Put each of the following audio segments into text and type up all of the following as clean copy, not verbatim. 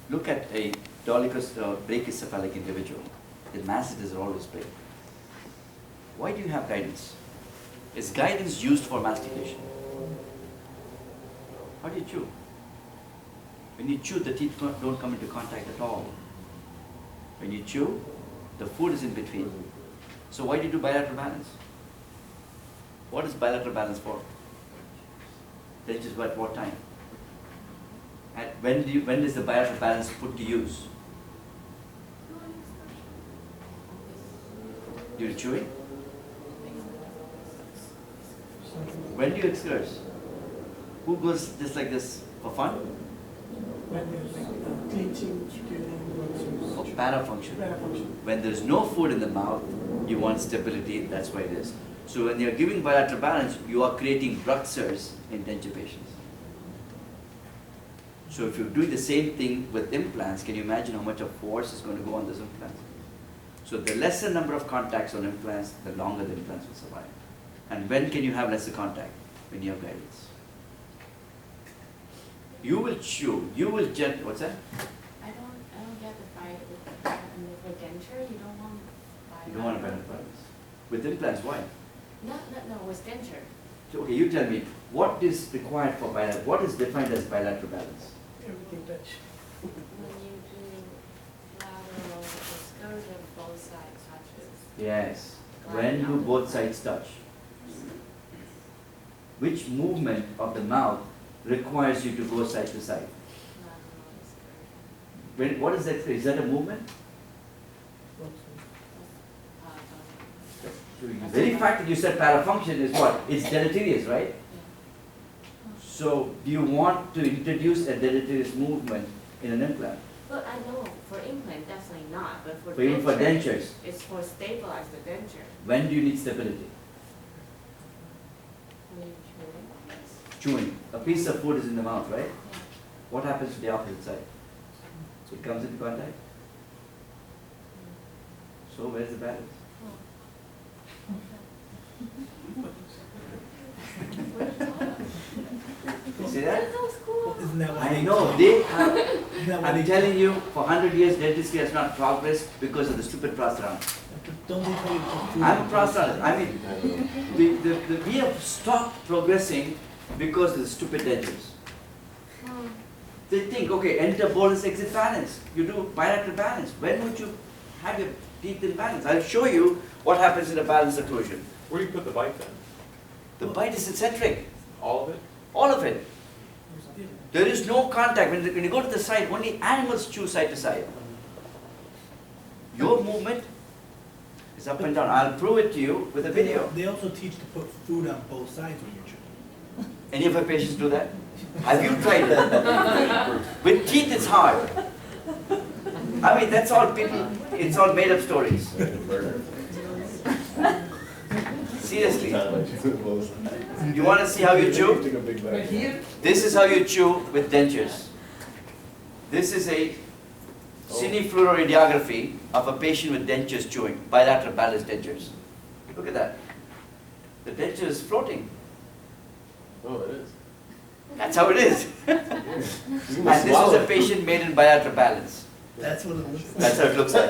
look at a brachycephalic individual. The masseter are always big. Why do you have guidance? Is guidance used for mastication? How do you chew? When you chew, the teeth don't come into contact at all. When you chew, the food is in between. So why do you do bilateral balance? What is bilateral balance for? That is at what time? And when is the bilateral balance put to use? You're chewing? When do you excurse? Who goes just like this for fun? When there's teaching, Or parafunction? parafunction. When there's no food in the mouth, you want stability, that's why it is. So when you're giving bilateral balance, you are creating bruxers in denture patients. So if you're doing the same thing with implants, can you imagine how much of force is going to go on those implants? So the lesser number of contacts on implants, the longer the implants will survive. And when can you have lesser contact? When you have guidance. You will chew, you will what's that? I don't get the fight with denture. You don't want You don't want a bilateral balance. With implants, why? No, with denture. So, okay, you tell me, what is required for bilateral, what is defined as bilateral balance? Everything touch. When you do lateral excursion, both sides touches. Yes. When do both sides touch? Which movement of the mouth requires you to go side to side? Lateral excursion. What is that? Is that a movement? So the very fact that you said parafunction is what? It's deleterious, right? So do you want to introduce a deleterious movement in an implant? Well, I know for implant definitely not, but for Even for denture, dentures? it's for stabilize the denture. When do you need stability? When you Chewing. A piece of food is in the mouth, right? Yeah. What happens to the opposite side? It comes into contact? So where's the balance? See that? Isn't that why I they know, they have, Isn't that why I'm they telling you, for 100 years dentistry has not progressed because of the stupid prosthodont. Don't they tell you to put food I'm a on both prosthodontist. sides? I mean, we have stopped progressing because of the stupid dentures. They think, okay, enter bolus, exit balance. You do bilateral balance. When would you have your teeth in balance? I'll show you what happens in a balanced occlusion. Where do you put the bite then? The bite is eccentric, All of it? all of it. There is no contact. When you go to the side, only animals chew side to side. Your movement is up and down. I'll prove it to you with a video. They also teach to put food on both sides when you're chewing. Any of your patients do that? Have you tried that? With teeth, it's hard. I mean, that's all people, it's all made up stories. Seriously. You want to see how you chew? This is how you chew with dentures. This is a cinefluorodiography of a patient with dentures chewing, bilateral balanced dentures. Look at that. The denture is floating. Oh, it is. That's how it is. And this is a patient made in bilateral balance. That's what it looks like. That's how it looks like.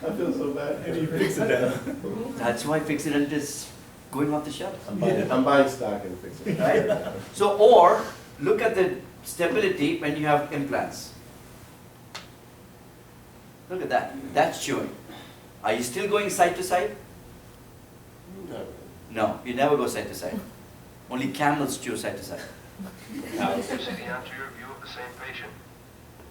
I feel so bad. And you fix it down. That's why Fixodent is going off the shelf, I'm buying stock and fixing it. right? So, or look at the stability when you have implants. Look at that. That's chewing. Are you still going side to side? No. No, you never go side to side. Only camels chew side to side. Now you see the anterior view of the same patient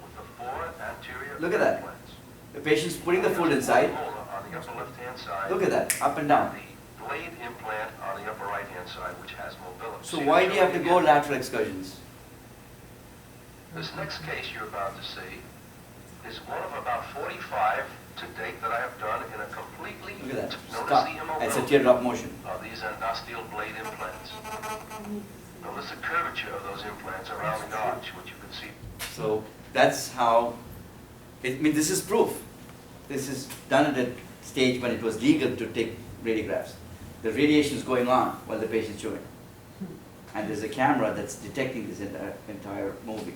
with the four anterior Look at that. implants. The patient's putting the food inside. On the upper left-hand side. Look at that, up and down. The blade implant on the upper right-hand side, which has mobility. So See why the do you have to showing go again? lateral excursions? This next case you're about to see is one of about 45 to date that I have done in a completely, Look at that. notice Stop. the That's a immobility teardrop motion. of these endosteal blade implants. Notice the curvature of those implants around the arch, which you can see. So that's how, I mean, this is proof. This is done at a stage when it was legal to take radiographs. The radiation is going on while the patient's chewing. And there's a camera that's detecting this entire movie.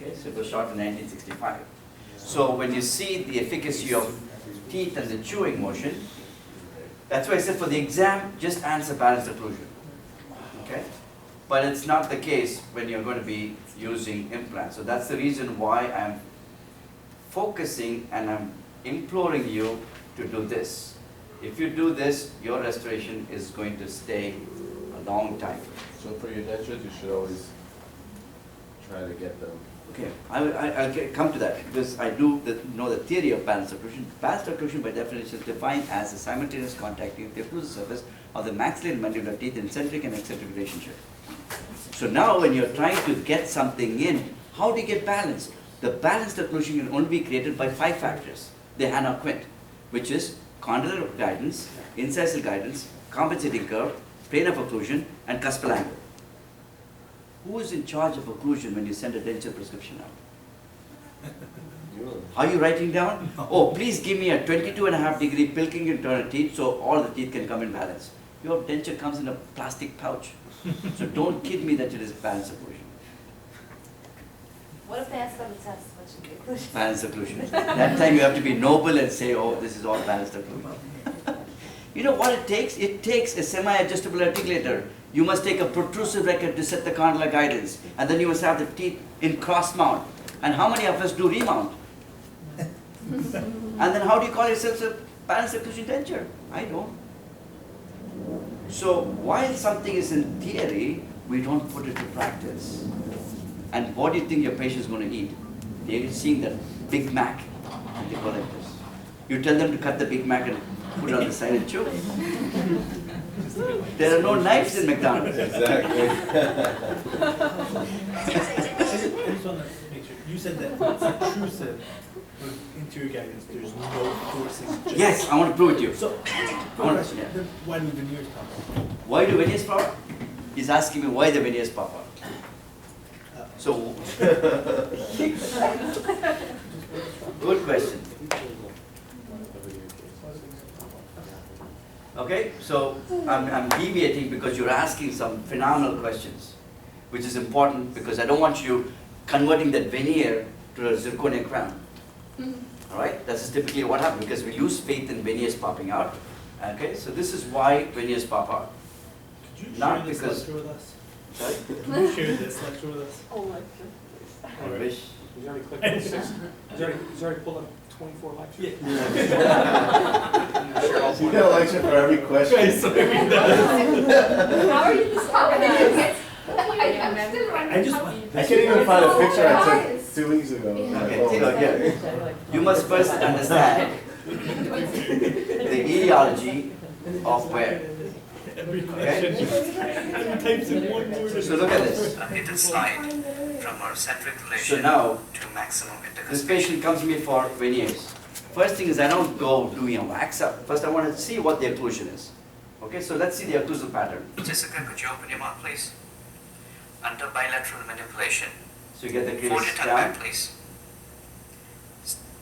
Okay, so it was shot in 1965. So when you see the efficacy of teeth and the chewing motion, that's why I said for the exam, just answer balanced occlusion. Okay? But it's not the case when you're going to be using implants. So that's the reason why I'm focusing and I'm imploring you to do this. If you do this, your restoration is going to stay a long time. So for your dentures, you should always try to get them. Okay, I'll come to that because I do know the theory of balanced occlusion. Balanced occlusion by definition is defined as a simultaneous contacting of the occlusal surface of the maxillary and mandibular teeth in centric and eccentric relationship. So now when you're trying to get something in, how do you get balance? The balanced occlusion can only be created by 5 factors. They Hanna Quint, which is condylar guidance, incisal guidance, compensating curve, plane of occlusion, and cuspal angle. Who is in charge of occlusion when you send a denture prescription out? You Are you writing down? Oh, please give me a 22.5-degree Pilkington turner teeth so all the teeth can come in balance. Your denture comes in a plastic pouch. So don't kid me that it is balanced occlusion. What if they ask about the test? What should be included? Balanced occlusion. That time you have to be noble and say, oh, this is all balanced occlusion. You know what it takes? It takes a semi-adjustable articulator. You must take a protrusive record to set the condylar guidance. And then you must have the teeth in cross mount. And how many of us do remount? And then how do you call yourself a balanced occlusion denture? I don't. So while something is in theory, we don't put it to practice. And what do you think your patient is going to eat? They're seeing that Big Mac. And they go like this. You tell them to cut the Big Mac and put it on the side and chew. There are no knives in McDonald's. Exactly. I just want to make sure, you said that it's intrusive with interior guidance, there's no forcing. Yes, I want to prove it to you. So, I want- question, yeah. then why do veneers pop up? Why do veneers pop out? He's asking me why the veneers pop out. So, good question. Okay, so I'm deviating because you're asking some phenomenal questions, which is important because I don't want you converting that veneer to a zirconia crown. All right, that's typically what happens because we lose faith in veneers popping out. Okay, so this is why veneers pop out. Could you Not share this because- lecture with us? Sorry? Can you share this lecture with us? Oh my goodness. I wish. He's already clicked on 6. He's already pulled up 24 lectures. You get a lecture for every question. How are you deciding this? I just want, I can't even find a picture I took 2 weeks ago. Okay, so again, you must first understand the etiology of where. every question, every types in one word. So look at this. It will slide from our centric So relation now, to maximum this intercuspation. patient comes to me for veneers. First thing is I don't go doing a wax up. First I want to see what the occlusion is. Okay, so let's see the occlusal pattern. Jessica, could you open your mouth, please? Under bilateral manipulation. So you get the Fold your crease tongue down. back, please.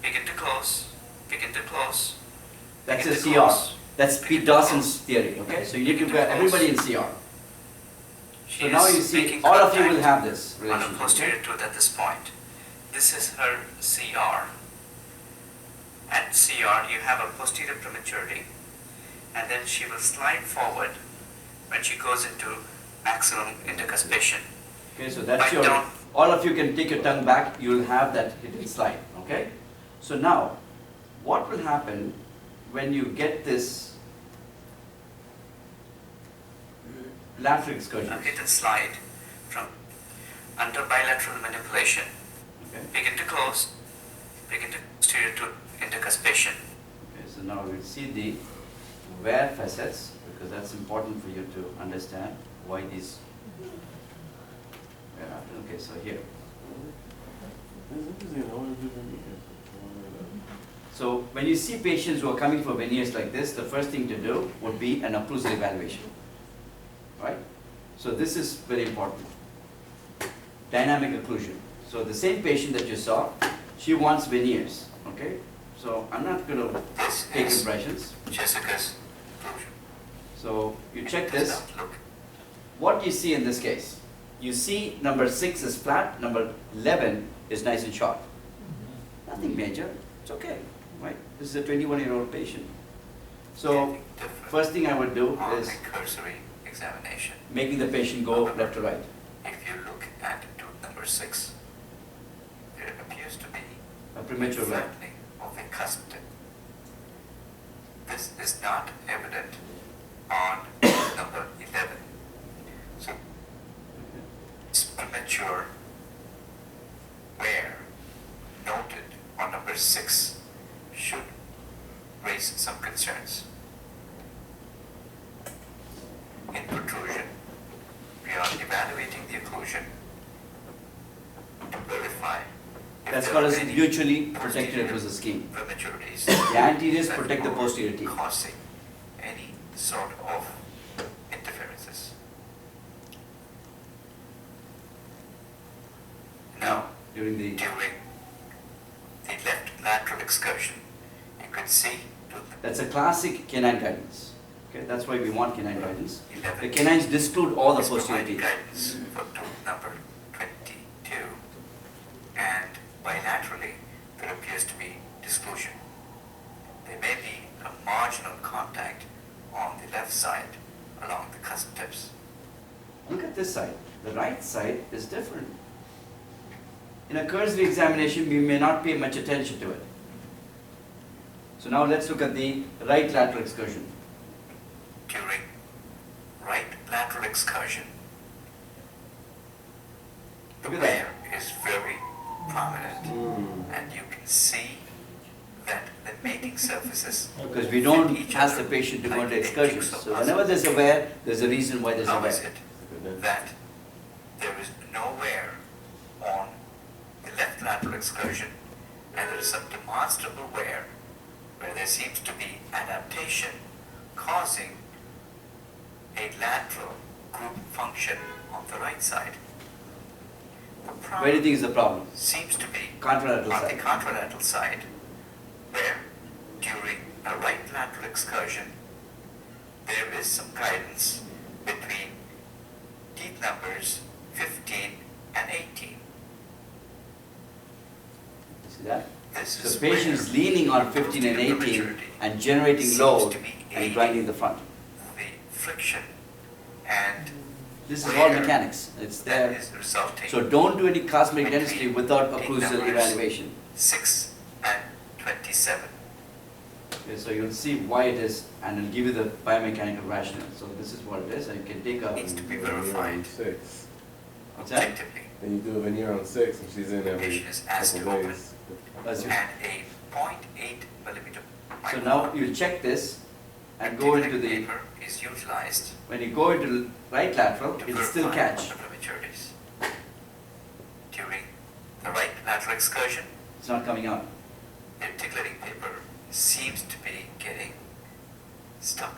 Begin to close. Begin to close. That's a Begin to CR. close. That's Pete Dawson's theory. Okay, so you need to get everybody in CR. She So now is you see, making all of you will contact have this on a relationship. posterior Okay? tooth at this point. This is her CR. At CR, you have a posterior prematurity, and then she will slide forward when she goes into maximum intercuspation. Okay, so that's Bite your, down. all of you can take your tongue back, you will have that hidden slide, okay? So now, what will happen when you get this lateral excursion? A hidden slide from under bilateral manipulation. Okay, Begin to close. Begin to posterior to intercuspation. okay, so now we'll see the wear facets, because that's important for you to understand why these wear after. Okay, so here. So when you see patients who are coming for veneers like this, the first thing to do would be an occlusal evaluation, right? So this is very important. Dynamic occlusion. So the same patient that you saw, she wants veneers, okay? So I'm not going to This take is impressions. Jessica's occlusion. So you check Does this. not look. What do you see in this case? you see number 6 is flat, number 11 is nice and short. Nothing major, it's okay, right? This is a 21-year-old patient. So, Anything different first thing I would do on is the cursory examination. making the patient go left to right. If you look at tooth number 6, there appears to be A premature wear. flattening of the cusp tip. This is not evident on tooth number 11. So, this premature wear noted on number 6 should raise some concerns. In protrusion, we are evaluating the occlusion to verify if That's there called are as any mutually protected posterior occlusive scheme. prematurities The anteriors that protect the are posterior teeth. causing any sort of interferences. Now, During the, during the left lateral excursion, you could see to that's a classic canine guidance. Okay, that's why we want canine guidance. the 11. The canines disclude all the is posterior providing teeth. guidance for tooth number 22, and bilaterally there appears to be disclusion. There may be a marginal contact on the left side along the cusp tips. Look at this side. The right side is different. In a cursory examination, we may not pay much attention to it. So now let's look at the right lateral excursion. During right lateral excursion, the Look at that. wear is very prominent, and you can see that the mating surfaces Because we don't Each ask the other patient to go like into a excursions. jigsaw So puzzle. whenever there's a wear, there's a reason why there's a How is wear. it that there is no wear on the left lateral excursion and there is some demonstrable wear where there seems to be adaptation causing a lateral group function on the right side? The Where do you problem think is the problem? seems to be Contralateral on the side. contralateral side, where during a right lateral excursion, there is some guidance between teeth numbers 15 and 18. See that? This So is the patient is leaning on 15 and 18 and generating Seems load to be and aiding. grinding the front. the friction and This is all Where mechanics. It's that there. is resulting So don't do any cosmetic dentistry without Teeth occlusal numbers evaluation. 6 and 27. Okay, so you'll see why it is and it'll give you the biomechanical rationale. So this is what it is, and you can take a, Needs to be You do a veneer verified on 6. what's that? objectively. Then you do a veneer on 6, and she's in every Patient is asked couple to open days. That's it. and a 0.8 millimeter So now you check this and go into the, paper is utilized when you go into right lateral, to it'll still verify catch. the prematurities. During the right lateral excursion, It's not coming out. the articulating paper seems to be getting stuck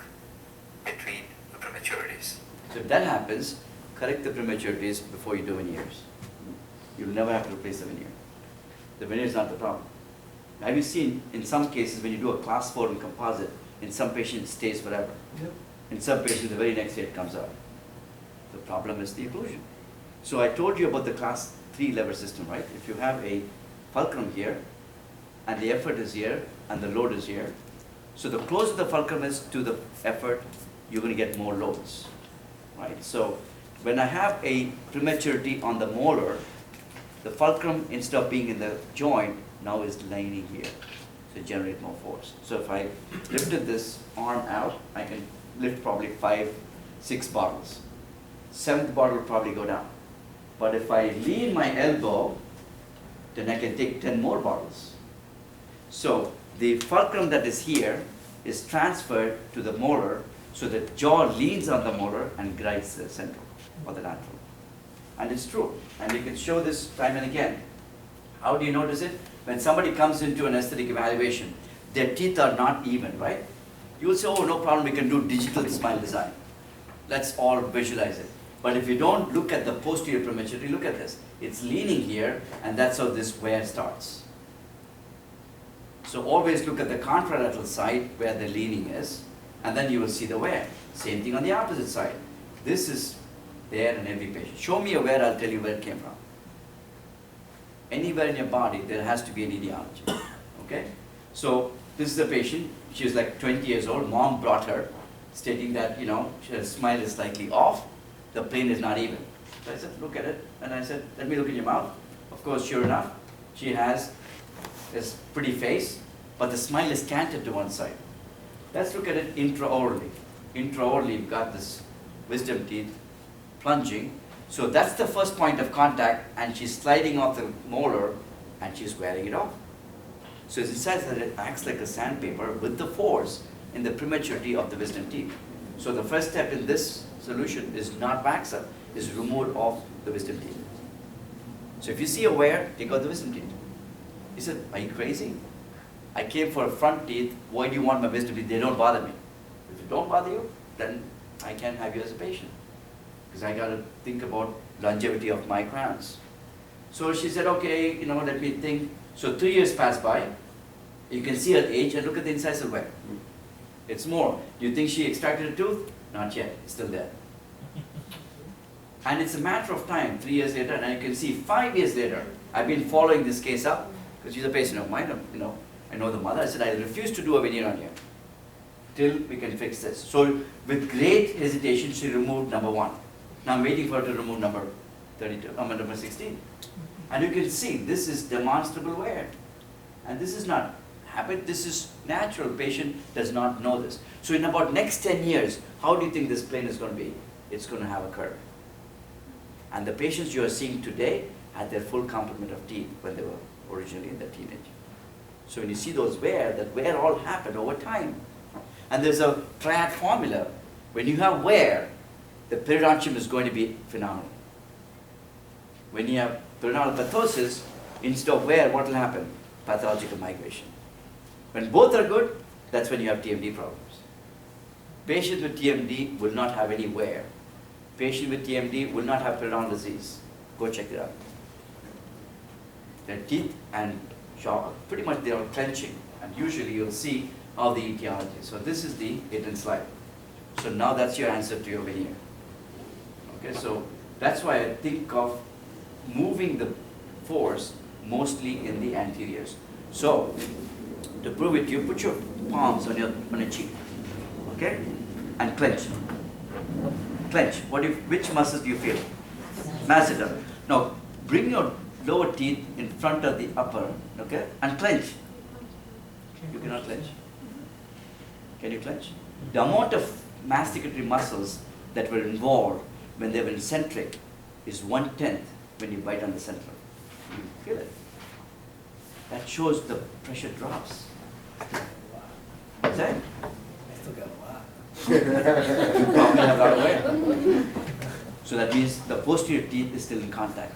between the prematurities. So if that happens, correct the prematurities before you do veneers. You'll never have to replace the veneer. The veneer is not the problem. Have you seen in some cases when you do a class 4 in composite, in some patients it stays forever. Yep. In some patients the very next day it comes out. The problem is the occlusion. So I told you about the class 3 lever system, right? If you have a fulcrum here and the effort is here and the load is here, so the closer the fulcrum is to the effort, you're going to get more loads, right? So when I have a prematurity on the molar, the fulcrum, instead of being in the joint, now is lining here to generate more force. So if I lifted this arm out, I can lift probably 5, 6 bottles. 7th bottle will probably go down. But if I lean my elbow, then I can take 10 more bottles. So the fulcrum that is here is transferred to the molar, so the jaw leans on the molar and guides the central or the lateral. And it's true, and you can show this time and again. How do you notice it? When somebody comes into an aesthetic evaluation, their teeth are not even, right? You will say, oh, no problem, we can do digital smile design. Let's all visualize it. But if you don't look at the posterior prematurity, look at this. It's leaning here, and that's how this wear starts. So always look at the contralateral side where the leaning is, and then you will see the wear. Same thing on the opposite side. This is there in every patient. Show me a wear, I'll tell you where it came from. Anywhere in your body, there has to be an etiology. Okay? So this is a patient. She was like 20 years old. Mom brought her, stating that, you know, her smile is slightly off. The plane is not even. So I said, look at it. And I said, let me look in your mouth. Of course, sure enough, she has this pretty face, but the smile is canted to one side. Let's look at it intraorally. Intraorally, you've got this wisdom teeth plunging. So that's the first point of contact, and she's sliding off the molar, and she's wearing it off. So it says that it acts like a sandpaper with the force in the prematurity of the wisdom teeth. So the first step in this solution is not wax up, is remove off the wisdom teeth. So if you see a wear, take out the wisdom teeth. He said, are you crazy? I came for front teeth, why do you want my wisdom teeth? They don't bother me. If they don't bother you, then I can't have you as a patient. Because I got to think about longevity of my crowns. So she said, okay, you know, let me think. So 3 years passed by. You can see her age and look at the incisal wear. It's more. You think she extracted a tooth? Not yet. It's still there. And it's a matter of time, 3 years later, and you can see 5 years later, I've been following this case up, because she's a patient of mine, you know, I know the mother. I said, I refuse to do a veneer on you till we can fix this. So with great hesitation, she removed number 1. Now I'm waiting for her to remove number 32, number 16. And you can see, this is demonstrable wear. And this is not habit, this is natural. Patient does not know this. So in about next 10 years, how do you think this plane is going to be? It's going to have a curve. And the patients you are seeing today had their full complement of teeth when they were originally in their teenage. So when you see those wear, that wear all happened over time. And there's a triad formula. When you have wear, the periodontium is going to be phenomenal. When you have periodontal pathosis, instead of wear, what will happen? Pathological migration. When both are good, that's when you have TMD problems. Patients with TMD will not have any wear. Patient with TMD will not have periodontal disease. Go check it out. Their teeth and jaw, pretty much they are clenching. And usually you'll see how the etiology. So this is the hidden slide. So now that's your answer to your veneer. Okay, so that's why I think of moving the force mostly in the anteriors. So to prove it, you put your palms on your cheek, okay, and clench. Clench. Which muscles do you feel? Masseter. Now bring your lower teeth in front of the upper, okay, and clench. You cannot clench. Can you clench? The amount of masticatory muscles that were involved when they were centric is 1/10 when you bite on the central. You feel it. That shows the pressure drops. What's that? I still got a lot. You probably have a lot of wear. So that means the posterior teeth is still in contact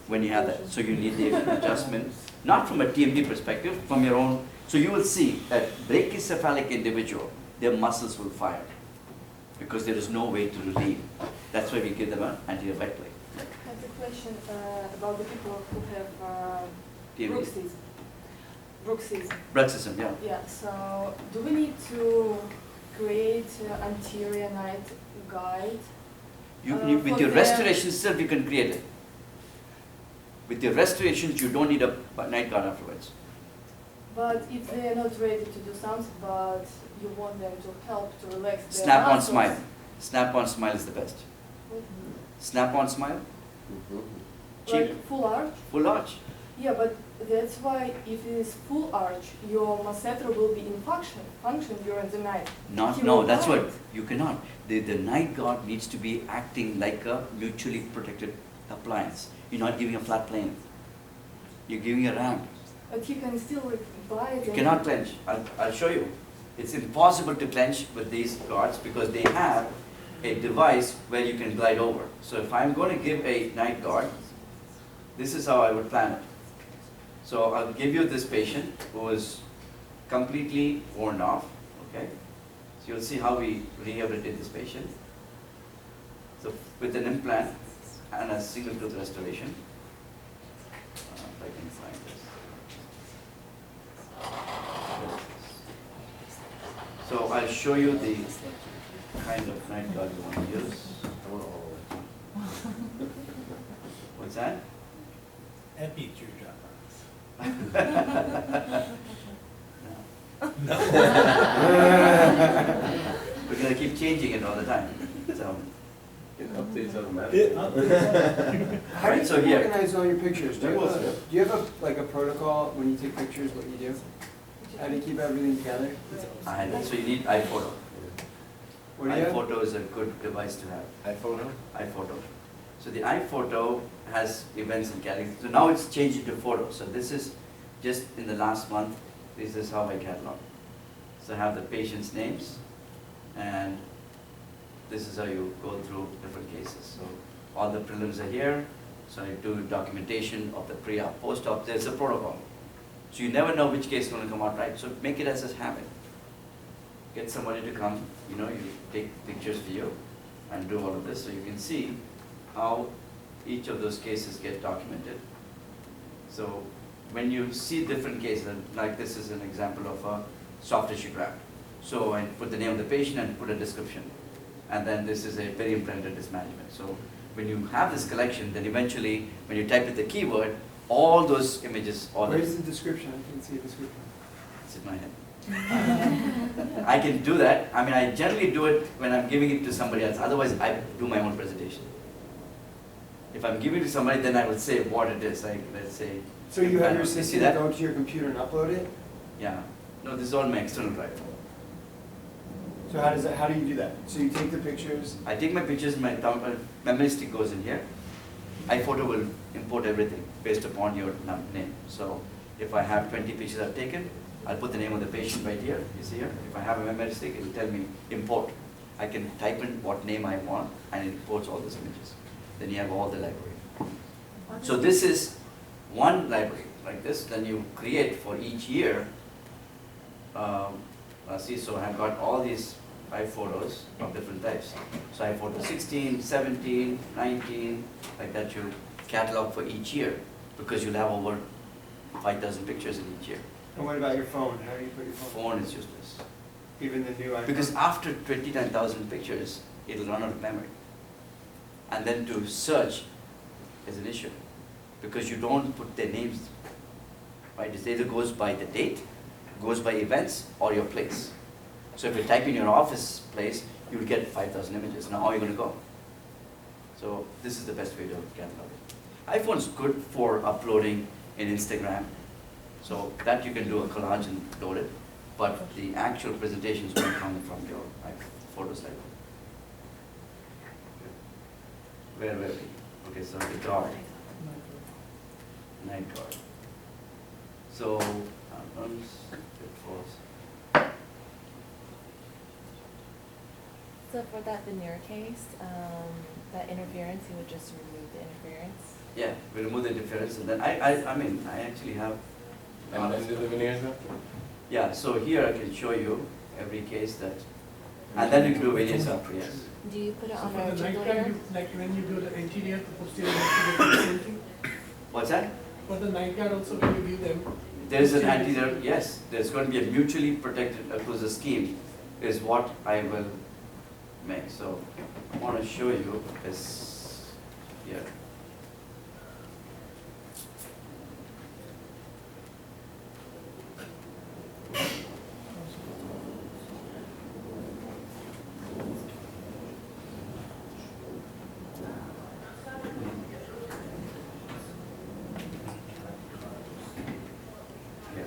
when you have that. So you need the adjustment, not from a TMD perspective, from your own. So you will see that brachycephalic individual, their muscles will fire because there is no way to relieve. That's why we give them an anterior bite plate. I have a question about the people who have TMD. bruxism. Bruxism, yeah. Yeah, so do we need to create anterior night guide? With for your the- restoration itself, you can create it. With your restorations, you don't need a night guard afterwards. But if they are not ready to do something, but you want them to help to relax their Snap-on muscles. smile. Snap-on smile is the best. Snap-on smile, cheek, Like full arch? full arch. Yeah, but that's why if it is full arch, your masseter will be in function during the night. Not, He no, will that's what, bite. you cannot. The night guard needs to be acting like a mutually protected appliance. You're not giving a flat plane. You're giving a ramp. But he can still like bite. You and- cannot clench. I'll show you. It's impossible to clench with these guards because they have a device where you can glide over. So if I'm going to give a night guard, this is how I would plan it. So I'll give you this patient who is completely worn off, okay? So you'll see how we rehabilitate this patient. So with an implant and a single tooth restoration. If I can find this. So So I'll show you the kind of night guard you want to use. I want all of it. What's that? Epi teardrop. No. We're gonna keep changing it all the time, so. It updates Yeah, automatically. I'll take that. How do Right, so you here- organize all your pictures? Do you have That a, was do you have a, like a protocol when you take pictures, what you do? How do you keep everything together? So you need iPhoto. What do you have? iPhoto is a good device to have, iPhoto? iPhoto. So the iPhoto has events and categories. So now it's changed into photo. So this is just in the last month, this is how I catalog. So I have the patient's names, and this is how you go through different cases. So all the prelims are here. So I do documentation of the pre-op, post-op. There's a protocol. So you never know which case is going to come out right. So make it as a habit. Get somebody to come, you take pictures for you and do all of this so you can see how each of those cases get documented. So when you see different cases, like this is an example of a soft tissue graft. So I put the name of the patient and put a description. And then this is a periimplanted dismanagement. So when you have this collection, then eventually when you type in the keyword, all those images, all the Where's the description? I can see a description. it's in my head. I can do that. I mean, I generally do it when I'm giving it to somebody else. Otherwise, I do my own presentation. If I'm giving it to somebody, then I will say what it is. Like, let's say. So you have your You see assistant that? go to your computer and upload it? Yeah. No, this is all my external drive. So how does that, how do you do that? So you take the pictures, I take my pictures, my memory stick goes in here. iPhoto will import everything based upon your name. So if I have 20 pictures I've taken, I'll put the name of the patient right here, you see here. If I have a memory stick, it will tell me import. I can type in what name I want and it imports all those images. Then you have all the library. So this is one library like this, then you create for each year. See, so I've got all these 5 photos of different types. So I have photo 16, 17, 19, like that you catalog for each year because you'll have over 5,000 pictures in each year. and what about your phone? How do you put your phone? Phone is useless. Even the new iPhone? Because after 29,000 pictures, it'll run out of memory. And then to search is an issue because you don't put their names, right? It either goes by the date, goes by events, or your place. So if you type in your office place, you'll get 5,000 images. Now how are you going to go? So this is the best way to catalog it. iPhone's good for uploading in Instagram. So that you can do a collage and load it. But the actual presentation is going to come from your photos library. Where were we? Okay, so the guard, night guard. So, albums, pitfalls. So for that veneer case, that interference, you would just remove the interference? Yeah, we remove the interference and then I mean, I actually have. And then do the veneers now? Yeah, so here I can show you every case that, and then you can do various after, yes. Do you put it So on for a the night articulator? guard, like when you do the anterior to posterior, you do the same thing? What's that? For the night guard also, when you view them? There is an posterior- anterior, yes, there's going to be a mutually protected occlusive scheme is what I will make. So I want to show you this here. Here,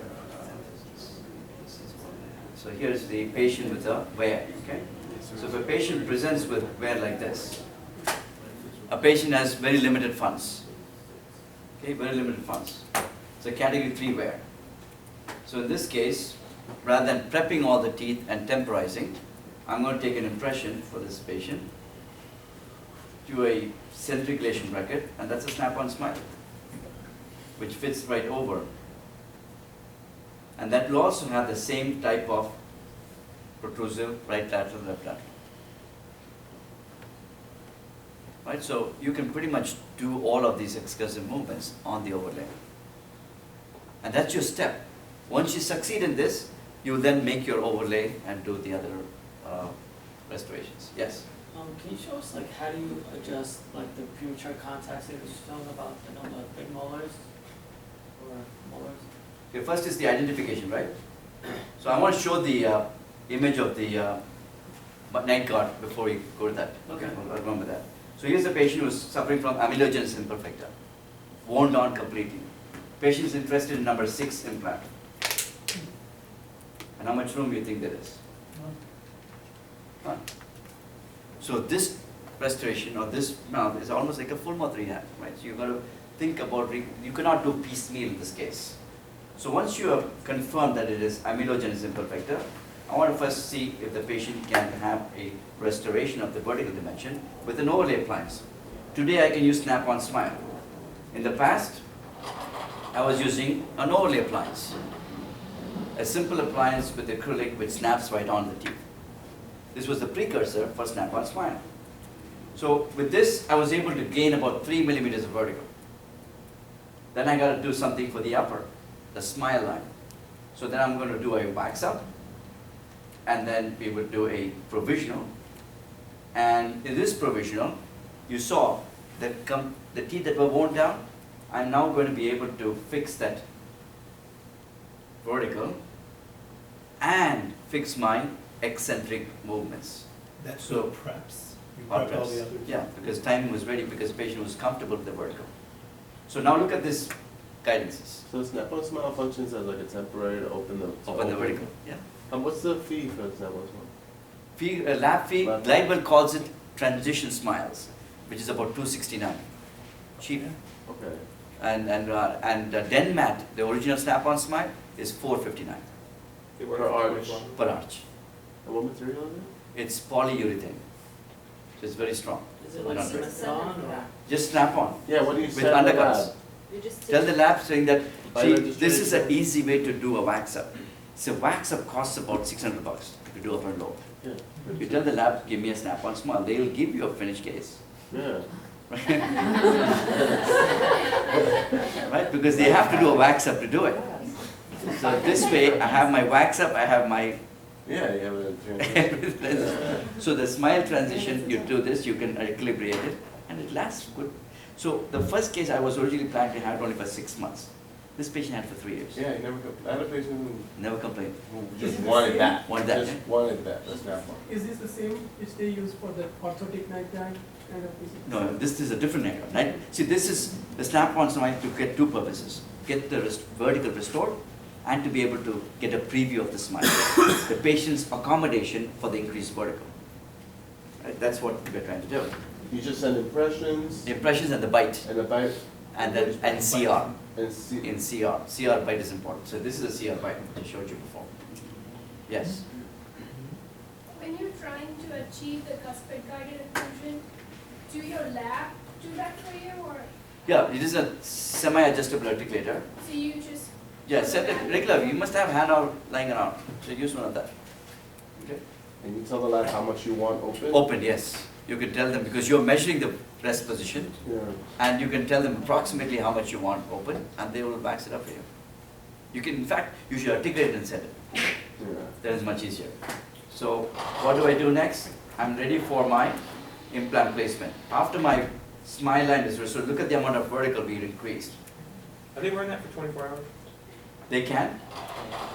so here's the patient with a wear, okay? So if a patient presents with wear like this, a patient has very limited funds, okay, very limited funds. It's a category 3 wear. So in this case, rather than prepping all the teeth and temporizing, I'm going to take an impression for this patient, do a centric lation bracket, and that's a snap-on smile, which fits right over. And that will also have the same type of protrusive right lateral, left lateral. Right, so you can pretty much do all of these excursive movements on the overlay. And that's your step. Once you succeed in this, You then make your overlay and do the other restorations. Yes? Can you show us like how do you adjust like the premature contacts that was shown about the big molars or molars? Okay, first is the identification, right? So I want to show the image of the night guard before we go to that. Okay. I'll remember that. So here's a patient who's suffering from amelogenesis imperfecta, worn down completely. Patient is interested in number 6 implant. And how much room do you think there is? None. So this restoration or this mouth is almost like a full mouth rehab, right? So you've got to think about, you cannot do piecemeal in this case. So once you have confirmed that it is amelogenesis imperfecta, I want to first see if the patient can have a restoration of the vertical dimension with an overlay appliance. Today I can use Snap-on Smile. In the past, I was using an overlay appliance. A simple appliance with acrylic which snaps right on the teeth. This was the precursor for Snap-on Smile. So with this, I was able to gain about 3 millimeters of vertical. Then I got to do something for the upper, the smile line. So then I'm going to do a wax up, and then we would do a provisional. And in this provisional, you saw that the teeth that were worn down, I'm now going to be able to fix that vertical and fix my eccentric movements. That's So- so preps. You Or prep all press. the others. Yeah, because timing was ready because the patient was comfortable with the vertical. So now look at this guidances. So Snap-on Smile functions as like a temporary to open the. Open the vertical. Yeah. And what's the fee for Snap-on Smile? Lab fee, Lab fee. Glidewell calls it transition smiles, which is about $269. Cheap. Okay. And Denmat, the original Snap-on Smile, is $459 They work Per for arch. 21. per arch. And what material is it? It's polyurethane, so it's very strong. Is it Why like not? Smith-on or? Just Snap-on Yeah, what do you with send the undercuts. lab? You just Tell the lab saying that, By see, this is an registration. easy way to do a wax up. So wax up costs about $600 to do upper and lower. Yeah. You tell the lab, give me a Snap-on Smile, they will give you a finished case. Yeah. Right, because they have to do a wax up to do it. So this way, I have my wax up, I have my, Yeah, you have a. so the smile transition, you do this, you can equilibrate it, and it lasts good. So the first case I was originally planning to have only for 6 months. This patient had for 3 years. Yeah, you never. I had a patient Never complained. who just wanted that. Want that, Just eh? wanted that. That's Snap-on. Is this the same which they use for the orthotic night guard kind of thing? No, this is a different area, right? See, this is the Snap-on Smile to get 2 purposes. Get the vertical restored and to be able to get a preview of the smile. The patient's accommodation for the increased vertical. Right? That's what we're trying to do. You just send impressions The impressions and the bite, and a bite and then and CR. and see. In CR, CR bite is important. So this is a CR bite which I showed you before. Yes. When you're trying to achieve the cuspid guided occlusion, do your lab do that for you, or Yeah, it is a semi-adjustable articulator. do you just? Yeah, set it regular. You must have hand out lying around. So use one of that. Okay. And you tell the lab how much you want open. Open, yes. You can tell them because you're measuring the rest position, Yeah. and you can tell them approximately how much you want open, and they will wax it up for you. You can, in fact, you should articulate and set it. Yeah. That is much easier. So what do I do next? I'm ready for my implant placement. After my smile line is restored, look at the amount of vertical being increased. Are they wearing that for 24 hours? They can.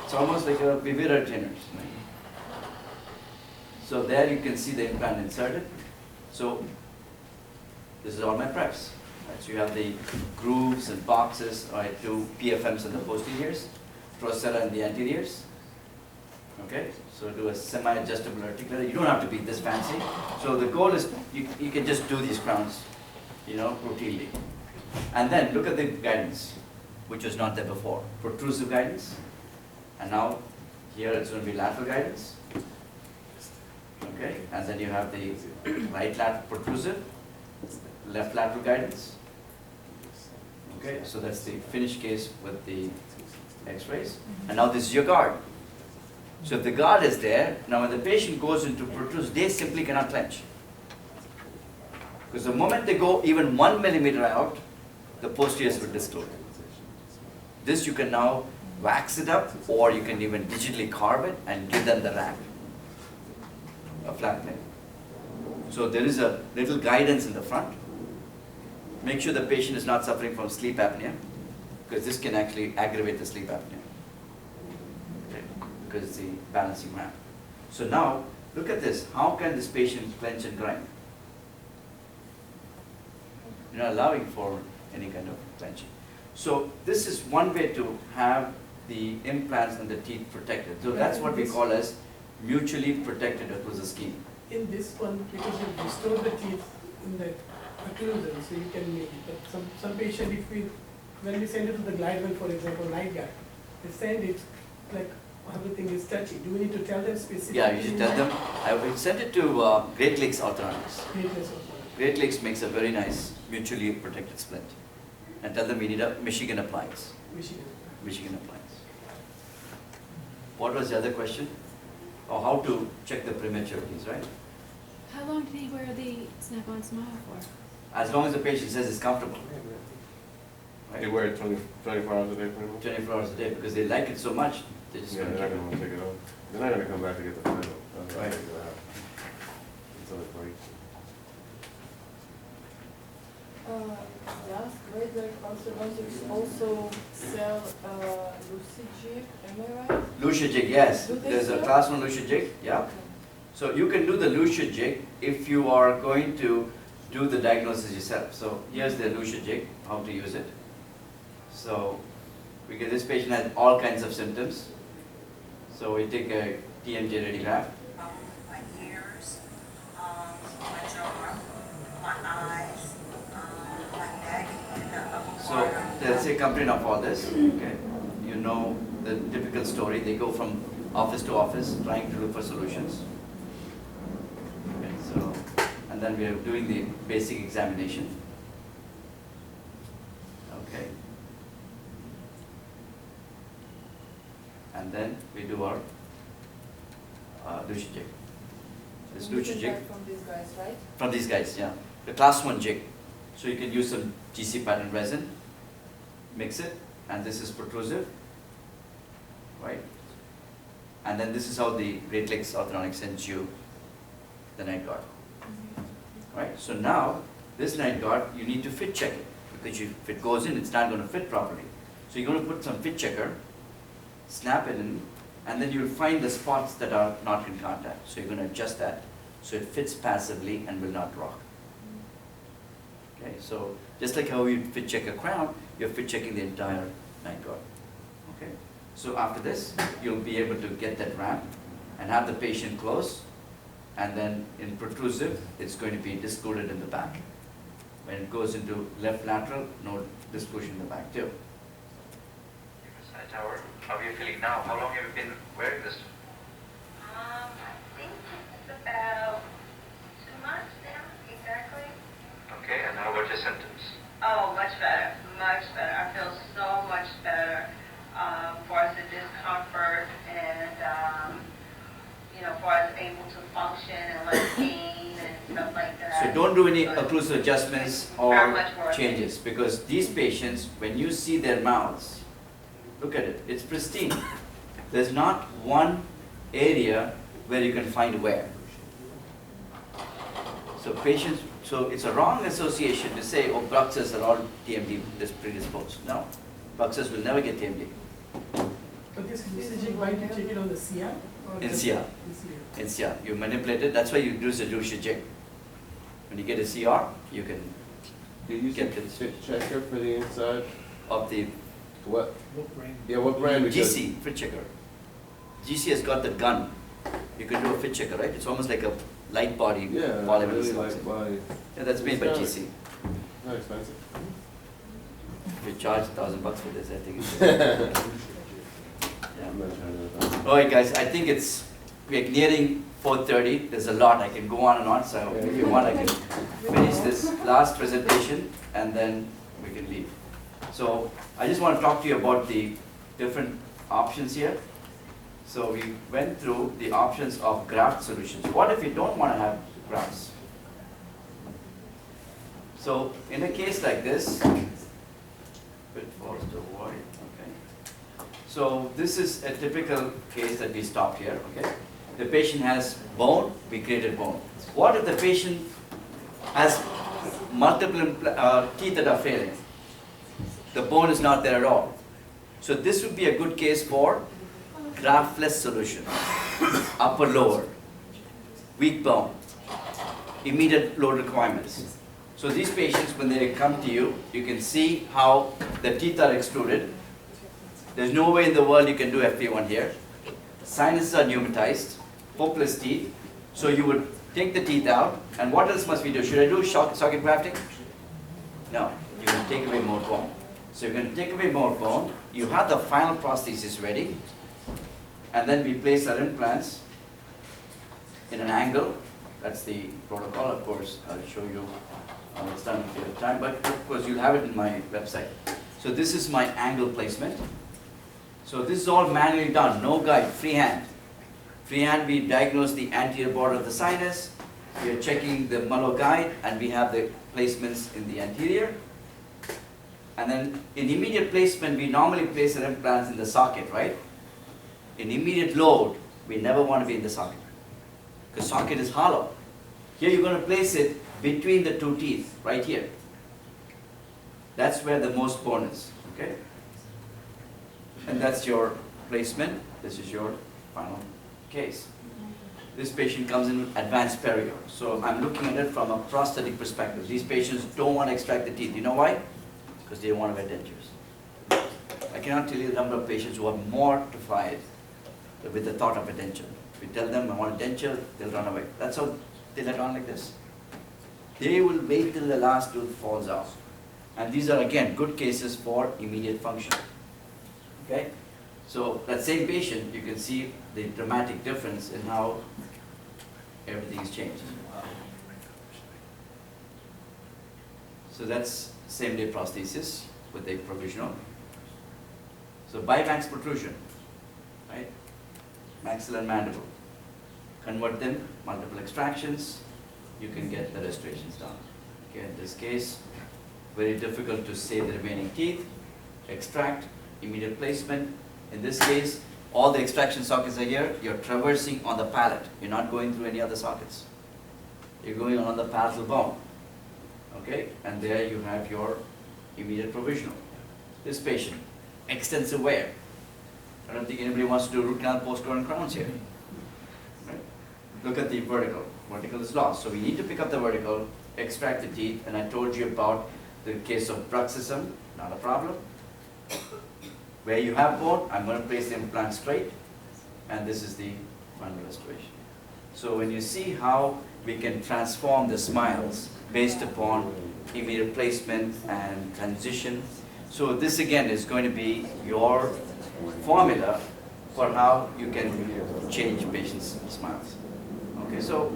It's almost like a Vivera retainers. So there you can see the implant inserted. So this is all my preps. Right, so you have the grooves and boxes. I do PFMs in the posteriors, Procera in the anteriors. Okay, so do a semi-adjustable articulator. You don't have to be this fancy. So the goal is you can just do these crowns, routinely. And then look at the guidance, which was not there before. Protrusive guidance. And now here it's going to be lateral guidance. Okay, and then you have the right lateral protrusive, left lateral guidance. Okay, so that's the finished case with the x-rays. And now this is your guard. So if the guard is there, now when the patient goes into protrusive, they simply cannot clench. Because the moment they go even 1 millimeter out, the posteriors will distort. This you can now wax it up, or you can even digitally carve it and give them the wrap, a flat plate. So there is a little guidance in the front. Make sure the patient is not suffering from sleep apnea, because this can actually aggravate the sleep apnea. Okay, because it's the balancing ramp. So now, look at this. How can this patient clench and grind? You're not allowing for any kind of clenching. So this is one way to have the implants and the teeth protected. So that's what we call as mutually protected occlusal scheme. In this one, because you restore the teeth in the occlusal, so you can make it. But some patient, when we send it to the Glidewell, for example, night guard, they send it like everything is touchy. Do we need to tell them specifically? Yeah, you should tell them. I will send it to Great Lakes Orthodontics. Great Lakes also. Great Lakes makes a very nice mutually protected splint. And tell them we need a Michigan appliance. Michigan appliance. What was the other question? Or how to check the prematurities, right? How long do they wear the Snap-on Smile for? As long as the patient says it's comfortable. They Right? wear it 24 hours a day pretty much? 24 hours a day, because they like it so much, they just Yeah, gonna they're keep not it. gonna take it off. They're not gonna come back to get the final. That's Right. what's gonna happen. Until it breaks. Yes, Great Lake Orthodontics also sell Lucid Jig, am I right? Lucia jig, yes. Do they There's a sell? class 1 Lucia jig, yeah. Okay. So you can do the Lucia jig if you are going to do the diagnosis yourself. So here's the Lucia jig, how to use it. So because this patient had all kinds of symptoms. So we take a TMJ ready wrap. My ears, my jaw, my eyes, my neck, and So that's the accompanying of all this, okay? You know the typical story, they go from office to office trying to look for solutions. Okay, so, and then we are doing the basic examination. Okay. And then we do our Lucia jig. This And you Lucia can jig. buy from these guys, right? From these guys, yeah. The class 1 jig. So you can use some GC pattern resin, mix it, and this is protrusive, right? And then this is how the Great Lakes Orthodontics sends you the night guard. Right? So now, this night guard, you need to fit check it, because if it goes in, it's not going to fit properly. So you're going to put some fit checker, snap it in, and then you'll find the spots that are not in contact. So you're going to adjust that so it fits passively and will not rock. Okay, so just like how you fit check a crown, you're fit checking the entire night guard. Okay, so after this, you'll be able to get that ramp and have the patient close, and then in protrusive, it's going to be discluded in the back. When it goes into left lateral, no disclusion in the back too. Side tower, how are you feeling now? How long have you been wearing this? I think it's about 2 months now, exactly. Okay, and how about your symptoms? Oh, much better, much better. I feel so much better, for as the discomfort and, for as able to function and less pain and stuff like that. So don't do any occlusal adjustments Very or much worth it. changes, because these patients, when you see their mouths, look at it, it's pristine. There's not one area where you can find wear. So patients, so it's a wrong association to say, oh, bruxers are all TMD predisposed. No, bruxers will never get TMD. But this messaging, why do you check it on the CR? or In just- CR. in CR. It's, yeah, you manipulate it, that's why you use a Lucia jig. When you get a CR, you can You use a get it fit checker for the inside? of the What? What brand? Yeah, what brand? Because- GC, fit checker. GC has got the gun. You can do a fit checker, right? It's almost like a light body Yeah, polymer. really system. light body. Yeah, that's made by It's not- GC. Not expensive. We charge $1,000 for this, I think. I'm not trying to. All right, guys, I think we're nearing 4:30. There's a lot, I can go on and on, so if you want, I can finish this last presentation and then we can leave. So I just want to talk to you about the different options here. So we went through the options of graft solutions. What if you don't want to have grafts? So in a case like this, pitfalls to avoid, okay. So this is a typical case that we stopped here, okay? The patient has bone, we created bone. What if the patient has multiple teeth that are failing? The bone is not there at all. So this would be a good case for graftless solution. Upper, lower, weak bone, immediate load requirements. So these patients, when they come to you, you can see how the teeth are extruded. There's no way in the world you can do FP1 here. Sinuses are pneumatized, hopeless teeth. So you would take the teeth out, and what else must we do? Should I do socket grafting? No, you will take away more bone. So you're going to take away more bone. You have the final prosthesis ready, and then we place our implants in an angle. That's the protocol, of course. I'll show you how it's done if you have time, but of course you'll have it in my website. So this is my angle placement. So this is all manually done, no guide, freehand. Freehand, we diagnose the anterior border of the sinus. We are checking the Mullo guide, and we have the placements in the anterior. And then in immediate placement, we normally place our implants in the socket, right? In immediate load, we never want to be in the socket, because socket is hollow. Here you're going to place it between the two teeth, right here. That's where the most bone is, okay? And that's your placement. This is your final case. This patient comes in with advanced perio. So I'm looking at it from a prosthetic perspective. These patients don't want to extract the teeth. You know why? Because they don't want to wear dentures. I cannot tell you the number of patients who are mortified with the thought of a denture. If you tell them I want a denture, they'll run away. That's how they let on like this. They will wait till the last tooth falls out. And these are, again, good cases for immediate function. Okay? So that same patient, you can see the dramatic difference in how everything is changed. So that's same-day prosthesis with a provisional. So bimax protrusion, right? Maxilla and mandible. Convert them, multiple extractions, you can get the restorations done. Okay, in this case, very difficult to save the remaining teeth. Extract, immediate placement. In this case, all the extraction sockets are here. You're traversing on the palate. You're not going through any other sockets. You're going on the palatal bone. Okay, and there you have your immediate provisional. This patient, extensive wear. I don't think anybody wants to do root canal, post-Coron crowns here. Right? Look at the vertical. Vertical is lost. So we need to pick up the vertical, extract the teeth, and I told you about the case of bruxism, not a problem. Where you have bone, I'm going to place the implant straight, and this is the final restoration. So when you see how we can transform the smiles based upon immediate placement and transition, so this again is going to be your formula for how you can change patients' smiles. Okay, so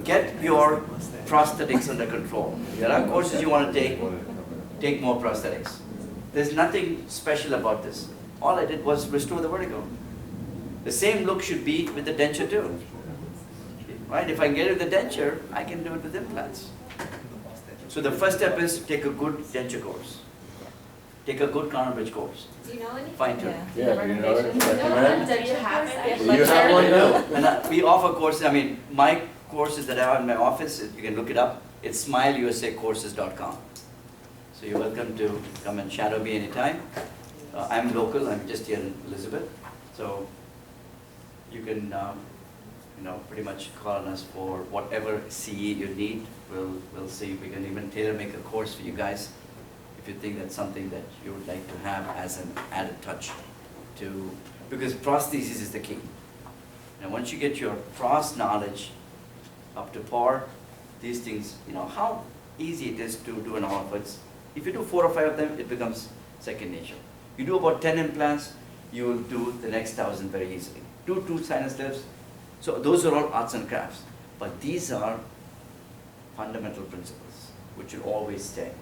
get your prosthetics under control. There are courses you want to take more prosthetics. There's nothing special about this. All I did was restore the vertigo. The same look should be with the denture too. Right? If I can get it with the denture, I can do it with implants. So the first step is take a good denture course. Take a good Crown Bridge course. Do you know any? Fine tune. Yeah, do you know it? Do you have it? You have one now? And we offer courses, I mean, my courses that I have in my office, you can look it up. It's smileusacourses.com. So you're welcome to come and shadow me anytime. I'm local, I'm just here in Elizabeth. So you can, pretty much call on us for whatever CE you need. We'll see if we can even tailor make a course for you guys if you think that's something that you would like to have as an added touch to, because prosthesis is the key. And once you get your pros knowledge up to par, these things, how easy it is to do an All-Foods. If you do 4 or 5 of them, it becomes second nature. You do about 10 implants, you will do the next 1,000 very easily. Do 2 sinus lifts. So those are all arts and crafts. But these are fundamental principles, which will always stay.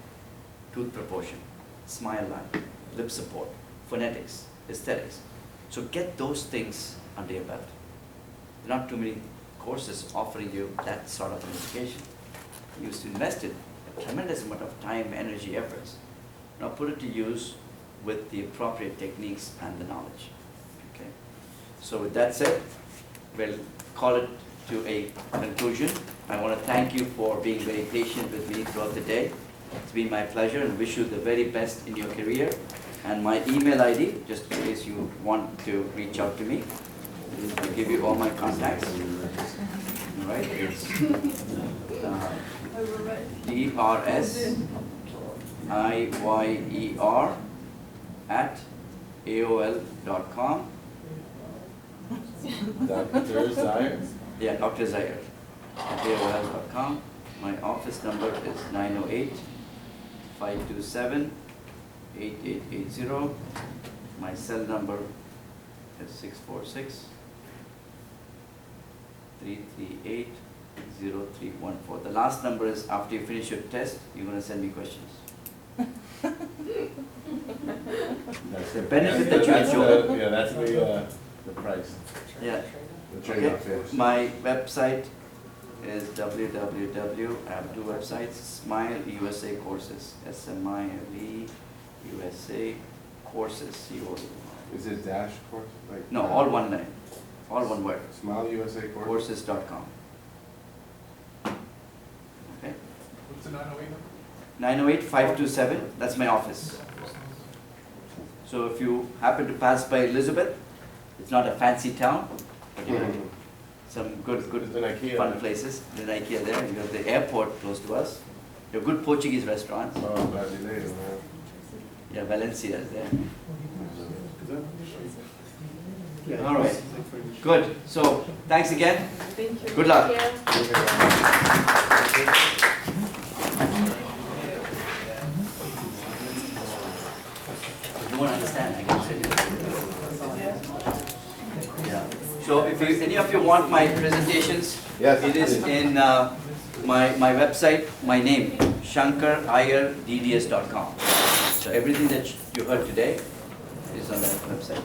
Tooth proportion, smile line, lip support, phonetics, aesthetics. So get those things under your belt. There are not too many courses offering you that sort of an education. You used to invest in a tremendous amount of time, energy, efforts. Now put it to use with the appropriate techniques and the knowledge. Okay. So with that said, we'll call it to a conclusion. I want to thank you for being very patient with me throughout the day. It's been my pleasure and wish you the very best in your career. And my email ID, just in case you want to reach out to me, I'll give you all my contacts. All right, it's DRSIYER@AOL.com. Dr. Zaire? Yeah, Dr. Zaire at AOL.com. My office number is 908-527-8880. My cell number is 646-338-0314. The last number is after you finish your test, you're going to send me questions. That's the benefit that you enjoy. Yeah, that's the price. Yeah. The trade-off, Okay. yes. My website is www. I have two websites: Smile USA Courses, SMILE USA Courses. Is it dash course? Like No, all one line, all one word. Smile USA course? Courses.com. Okay. What's the 908 number? 908-527. That's my office. So if you happen to pass by Elizabeth, it's not a fancy town, but you have some good There's an IKEA fun there. places. There's an IKEA there. You have the airport close to us. You have good Portuguese restaurants. Oh, Brasileiro, man. Yeah, Valencia is there. All right. Good. So thanks again. Thank you. Good luck. You won't understand. I can say it. Yeah. So if you, any of you want my presentations, Yes, it is please. in my website, my name, ShankarIyerDDS.com. So everything that you heard today is on that website.